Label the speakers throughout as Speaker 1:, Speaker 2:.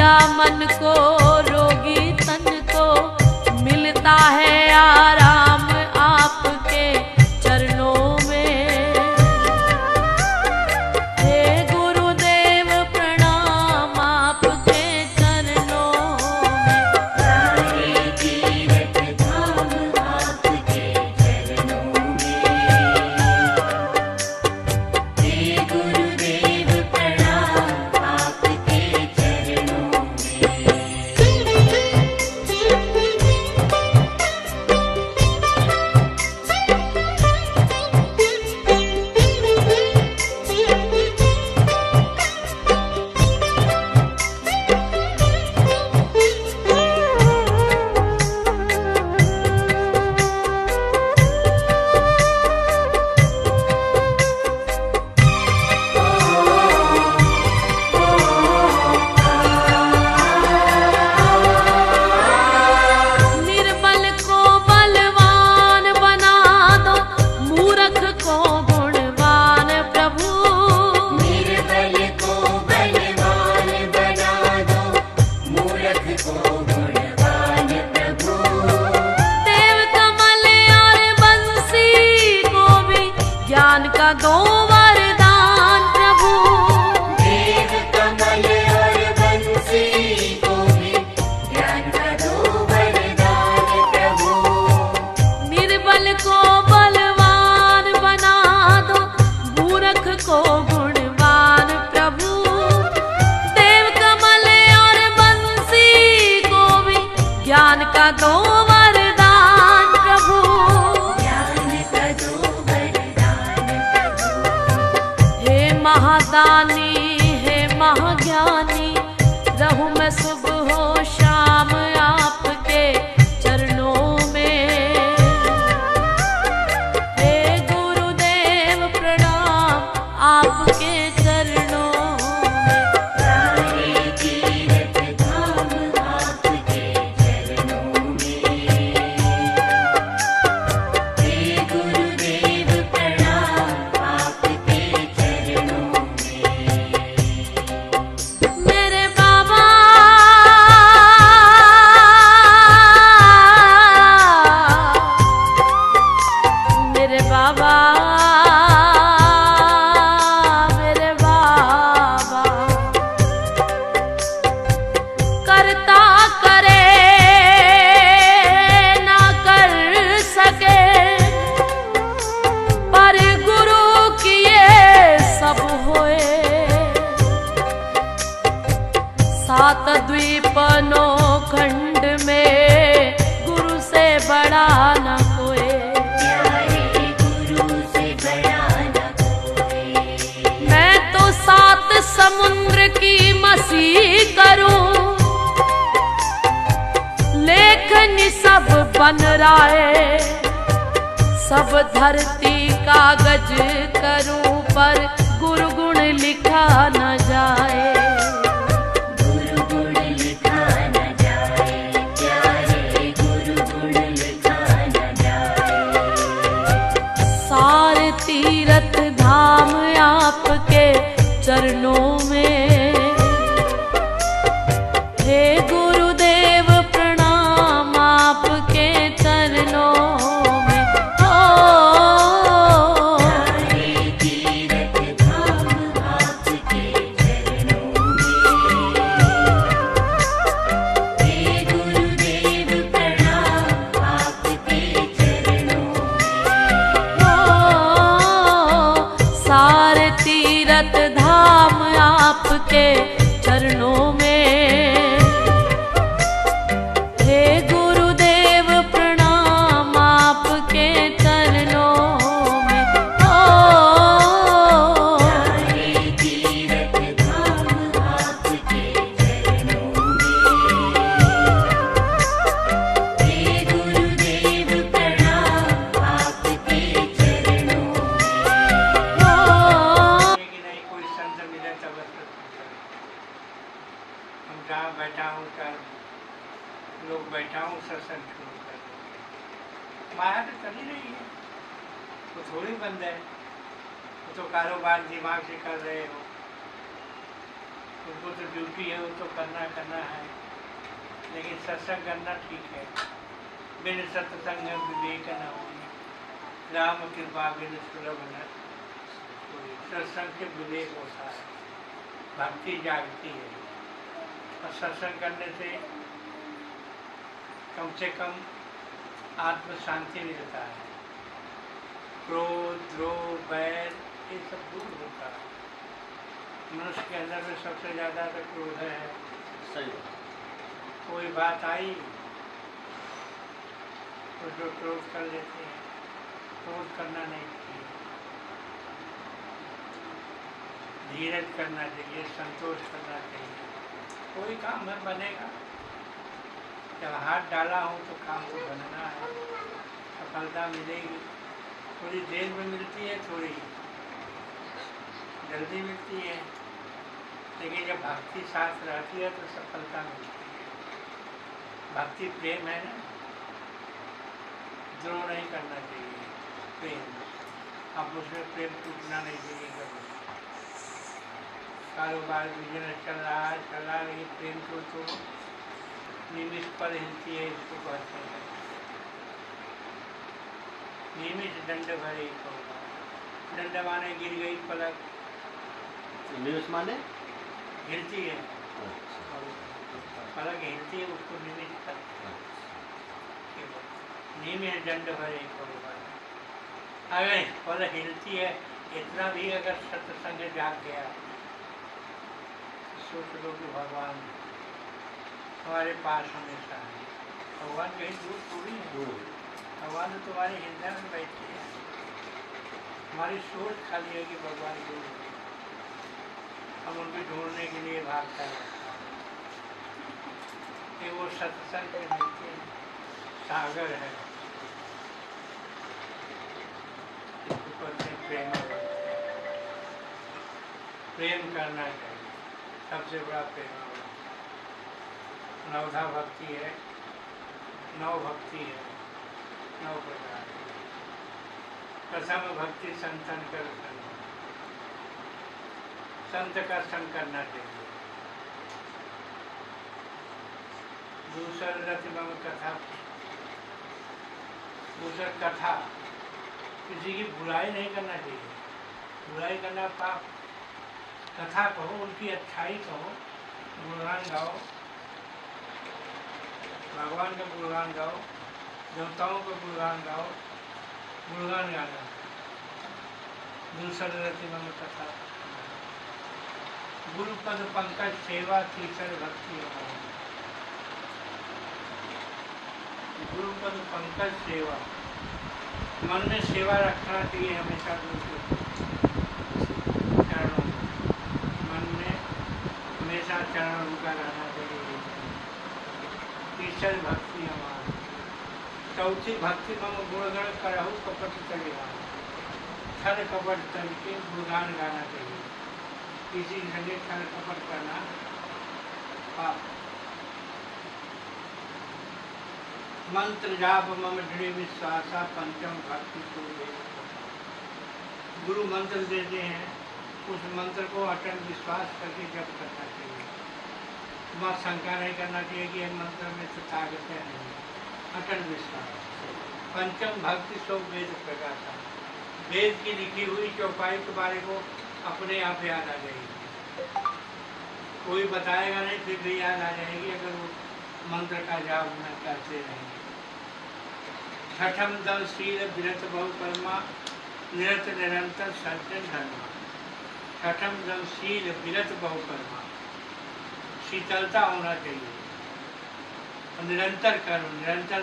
Speaker 1: रोगिया मन को, रोगी तन को मिलता है आराम आपके चरणों में। हे गुरुदेव प्रणाम आपके चरणों में।
Speaker 2: सारे तीर्थ धाम आपके चरणों में। हे गुरुदेव प्रणाम आपके चरणों में।
Speaker 1: निर्बल को बलवान बना दो, मूर्ख को गुणवान प्रभु।
Speaker 2: निर्बल को बलवान बना दो, मूर्ख को गुणवान प्रभु।
Speaker 1: देव कमल और बंसी को भी ज्ञान का दो वरदान प्रभु।
Speaker 2: देव कमल और बंसी को भी ज्ञान का दो वरदान प्रभु।
Speaker 1: निर्बल को बलवान बना दो, मूर्ख को गुणवान प्रभु। देव कमल और बंसी को भी ज्ञान का दो वरदान प्रभु।
Speaker 2: ज्ञान का दो वरदान प्रभु।
Speaker 1: हे महादानी, हे महाज्ञानी, रहूं मैं सुबह हो शाम आपके चरणों में। हे गुरुदेव प्रणाम आपके चरणों में।
Speaker 2: सारे तीर्थ धाम आपके चरणों में। हे गुरुदेव प्रणाम आपके चरणों में।
Speaker 1: मेरे बाबा, मेरे बाबा, मेरे बाबा, करता करे ना कर सके, पर गुरु किए सब होए। सात द्वीप नौ खंड में गुरु से बड़ा न कोई।
Speaker 2: प्यारे गुरु से बड़ा न कोई।
Speaker 1: मैं तो सात समुद्र की मसीह करूं, लेखन सब बन राए। सब धरती कागज करूं, पर गुरु गुण लिखा न जाए।
Speaker 2: गुरु गुण लिखा न जाए, प्यारे गुरु गुण लिखा न जाए।
Speaker 1: सारे तीर्थ धाम आपके चरणों में। हे गुरुदेव प्रणाम आपके चरणों में।
Speaker 2: सारे तीर्थ धाम आपके चरणों में। हे गुरुदेव प्रणाम आपके चरणों में।
Speaker 1: सारे तीर्थ धाम आपके चरणों में। हे गुरुदेव प्रणाम आपके चरणों में।
Speaker 2: सारे तीर्थ धाम आपके चरणों में। हे गुरुदेव प्रणाम आपके चरणों में।
Speaker 3: कि नहीं कोई संत मिले तब हम जहाँ बैठा हूँ चार लोग बैठा हूँ सत्संग शुरू कर माया तो चली रही है, वो थोड़ी बंद है। वो तो कारोबार दिमाग से कर रहे हो, उनको तो ड्यूटी है, वो तो करना करना सत्संग करना ठीक है। बिन सत्संग विवेक न होई, राम कृपा बिन सुलभ न होई। सत्संग से विवेक होता है, भक्ति जागती है। और सत्संग करने से कम आत्म शांति मिलता है। क्रोध, द्रोह, बैर ये सब दूर होता है। मनुष्य के अंदर में सबसे ज़्यादा तो क्रोध है।
Speaker 4: सही
Speaker 3: कोई बात आई तो जो क्रोध कर लेते हैं, क्रोध करना नहीं चाहिए। धीरज करना चाहिए, संतोष करना चाहिए। कोई काम है बनेगा। जब हाथ डाला हूँ तो काम को बनना है, सफलता मिलेगी। थोड़ी देर में मिलती है, थोड़ी जल्दी मिलती है, लेकिन जब भक्ति साथ रहती है तो सफलता मिलती है। भक्ति प्रेम है ना, द्रोह नहीं करना चाहिए। प्रेम, अब उसमें प्रेम टूटना नहीं चाहिए कभी। कारोबार बिजनेस चल रहा है लेकिन प्रेम तो निमिष पर हिलती है, इसको कहते हैं। निमिष दंड भरे को, दंड माने गिर गई पलक,
Speaker 4: निमिष माने
Speaker 3: हिलती है, पलक हिलती है, उसको निमिष पर। निमिष दंड भरे को, अगर पलक हिलती है, इतना भी अगर सत्संग जाग गया, सोच लो कि भगवान हमारे पास हमेशा है। भगवान कहीं दूर थोड़ी है, भगवान तो तुम्हारे हृदय में बैठे हैं। हमारी सोच खाली है कि भगवान दूर है, हम उनको ढूंढने के लिए भागता है कि वो सत्संग में मिलते हैं। सागर है, इसको कहते हैं प्रेम। प्रेम करना चाहिए, सबसे बड़ा प्रेम। नवधा भक्ति है, नव भक्ति है, नव प्रकार। प्रथम भक्ति संतन कर संग, संत का संग करना चाहिए। दूसरा रतिमम कथा, दूसरा कथा, किसी की बुराई नहीं करना चाहिए। बुराई करना पाप। कथा कहो, उनकी अच्छाई कहो, गुणगान गाओ, भगवान का गुणगान गाओ, देवताओं का गुणगान गाओ। गुणगान गाना, दूसरा रतिमम कथा। गुरु पद पंकज सेवा, तीसर भक्ति हमारी। गुरु पद पंकज सेवा, मन में सेवा रखना चाहिए हमेशा। दूसरे चरणों, मन में हमेशा चरण उनका रहना चाहिए। तीसर भक्ति हमारी। चौथी भक्ति मम गुणगण करहु कपट चलेगा, छल कपट करके गुणगान गाना चाहिए। किसी जगह छल कपट करना पाप। मंत्र जाप मम दृढ़ विश्वासा, पंचम भक्ति को गुरु मंत्र देते हैं, उस मंत्र को अटल विश्वास करके जप करना चाहिए। वह शंका नहीं करना चाहिए कि यह मंत्र में तो ताकत है नहीं। अटल विश्वास। पंचम भक्ति सो वेद प्रकाशा, वेद की लिखी हुई चौपाई के बारे को अपने आप याद आ जाएगी। कोई बताएगा नहीं, फिर भी याद आ जाएगी अगर वो मंत्र का जाप न करते रहेंगे। छठम दल शील विरत बहुकर्मा, निरत निरंतर सज्जन धर्मा। छठम दल शील विरत बहुकर्मा, शीतलता होना चाहिए। निरंतर करो, निरंतर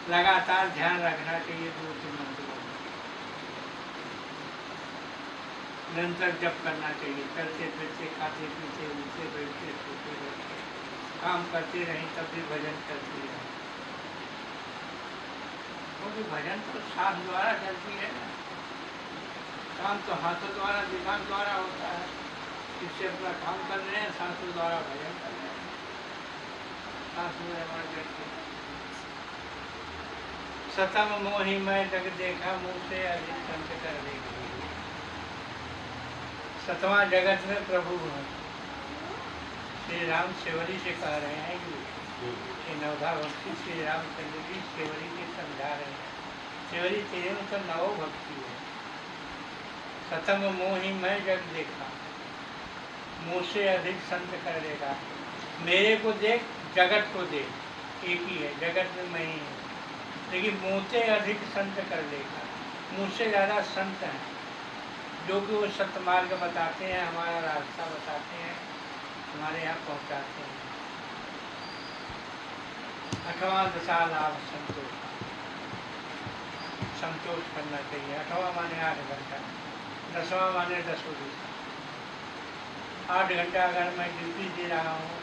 Speaker 3: लगातार ध्यान रखना चाहिए। दूसरे मंत्रों में निरंतर जप करना चाहिए। चलते फिरते, खाते पीते, उठते बैठते, सोते बैठते, काम करते रहें, तब भी भजन करते रहें। क्योंकि भजन तो सांस द्वारा चलती है ना, काम तो हाथों द्वारा, दिमाग द्वारा होता है। इससे अपना काम कर रहे हैं, सांसों द्वारा भजन कर रहे हैं। सांस में हमारे करते हैं। सतम मोहि मैं जग देखा, मुँह से अधिक संत कर देखी। सतवां जगत में प्रभु है, श्री राम सेवरी से कह रहे हैं कि ये नवधा भक्ति श्री रामचंद्र जी सेवरी के समझा रहे हैं। सेवरी तेरे में तो नवो भक्ति है। सतंग मोहि मैं जग देखा, मुँह से अधिक संत कर देगा। मेरे को देख, जगत को देख, एक ही है, जगत में मैं ही हूँ, लेकिन मुँह से अधिक संत कर देगा। मुँह से ज़्यादा संत हैं जो कि वो सत्मार्ग बताते हैं, हमारा रास्ता बताते हैं, हमारे यहाँ पहुँचाते हैं। 8वां दशा लाभ संतोष, संतोष करना चाहिए। 8वां माने 8 घंटा, 10वां माने 10 दिशा। 8 घंटा अगर मैं ड्यूटी दे रहा हूँ,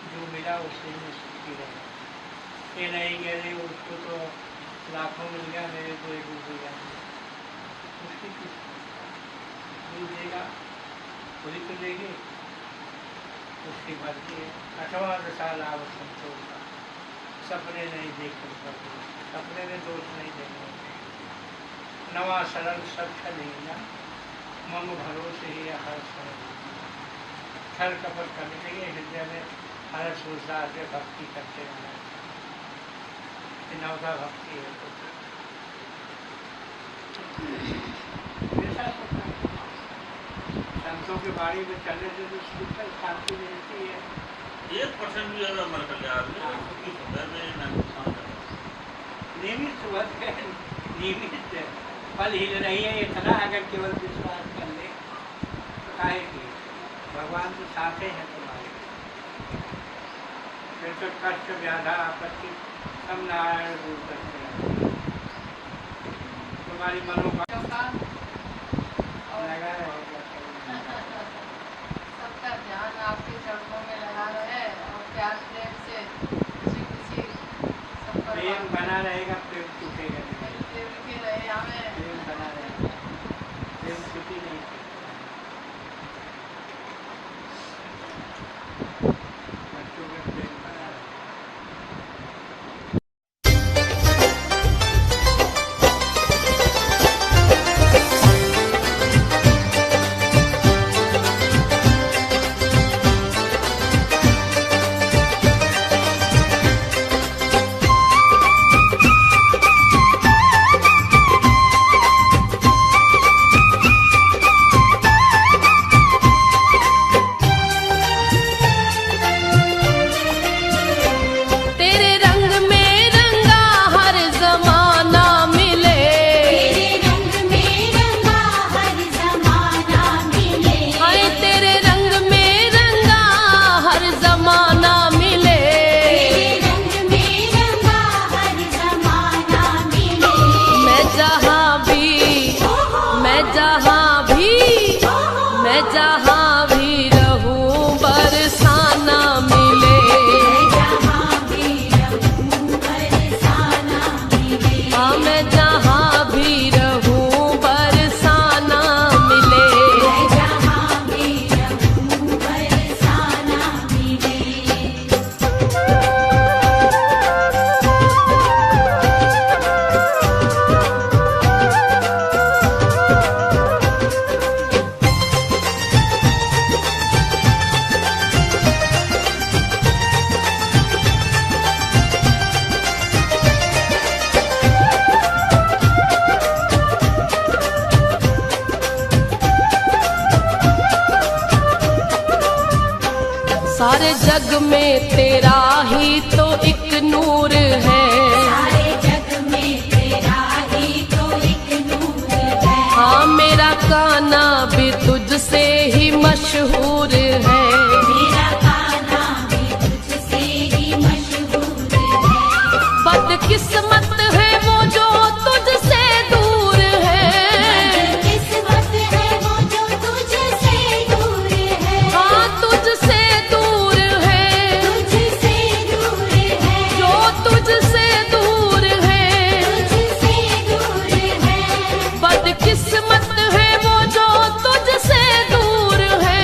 Speaker 3: जो मिला उससे में सुखी रहे। ये नहीं कह रही उसको तो लाखों मिल गया, मेरे को 1 रुपया उसकी किस जो देगा वही तो देगी, उसकी मर्जी है। 8वां दशा लाभ संतोष का, सपने नहीं देख कर, सपने में दोष नहीं देने। 9वां सरल सब नहीं ना, मम भरोसे ही हर सरल, छल कपट करने लगे, हृदय में हर सोचता से भक्ति करते रहना। नवधा भक्ति है तो संतों के बाड़ी में चलने से तो सुख शांति मिलती है।
Speaker 5: 1% भी अगर मर कर
Speaker 3: नियमित है, नियमित फल हिल रही है इतना, अगर केवल विश्वास कर ले तो काहे की भगवान तो साथे हैं तुम्हारे। फिर तो कष्ट व्याधा आपत्ति सब नारायण दूर करते हैं। तुम्हारी मनोकामना लगा रहेगा।
Speaker 6: सबका ध्यान आपके चरणों में लगा रहे और प्यार प्रेम से खुशी सब पर
Speaker 3: प्रेम बना रहेगा, प्रेम टूटेगा नहीं।
Speaker 6: प्रेम के रहे हमें,
Speaker 3: प्रेम बना रहेगा, प्रेम टूटी नहीं। बच्चों में प्रेम बना रहेगा।
Speaker 1: तेरे रंग में रंगा हर जमाना मिले,
Speaker 2: तेरे रंग में रंगा हर ज़माना मिले।
Speaker 1: हाय तेरे रंग में रंगा हर जमाना मिले।
Speaker 2: तेरे रंग में रंगा हर ज़माना मिले।
Speaker 1: मैं जहाँ भी, मैं जहाँ भी, मैं जहाँ भी रहूं बरसाना मिले।
Speaker 2: जहाँ भी रहूं बरसाना मिले।
Speaker 1: हाँ मैं जहाँ भी रहूं बरसाना मिले।
Speaker 2: जहाँ भी रहूं बरसाना मिले।
Speaker 1: सारे जग में तेरा ही तो एक नूर है।
Speaker 2: सारे जग में तेरा ही तो एक नूर है।
Speaker 1: हाँ मेरा कान्हा भी तुझसे ही मशहूर है।
Speaker 2: मेरा कान्हा भी तुझसे ही मशहूर है।
Speaker 1: बदकिस्मत है वो जो तुझसे दूर है।
Speaker 2: किस्मत है वो जो तुझसे दूर है।
Speaker 1: हाँ तुझसे दूर है,
Speaker 2: तुझसे दूर है।
Speaker 1: जो तुझसे दूर है।
Speaker 2: तुझसे दूर है।
Speaker 1: बदकिस्मत है वो जो तुझसे दूर है।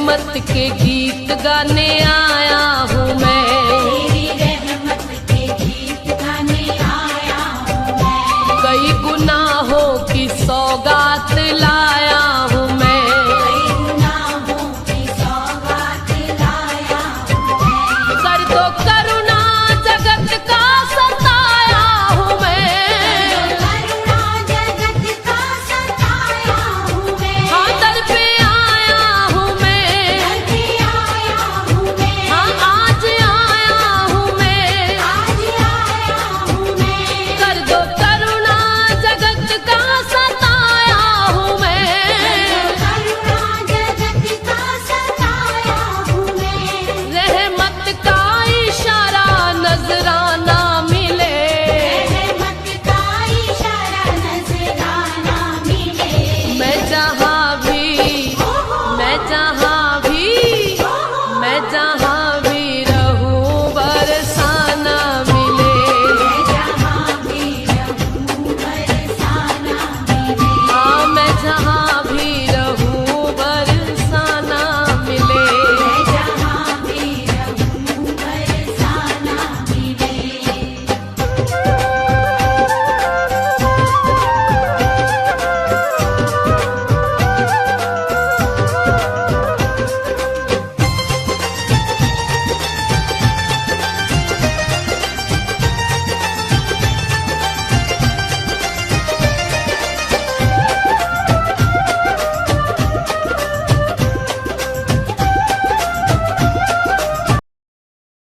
Speaker 1: रहमत के गीत गाने आया हूँ मैं।
Speaker 2: तेरी रहमत के गीत गाने आया हूँ मैं।
Speaker 1: कई गुनाहों की सौगात ला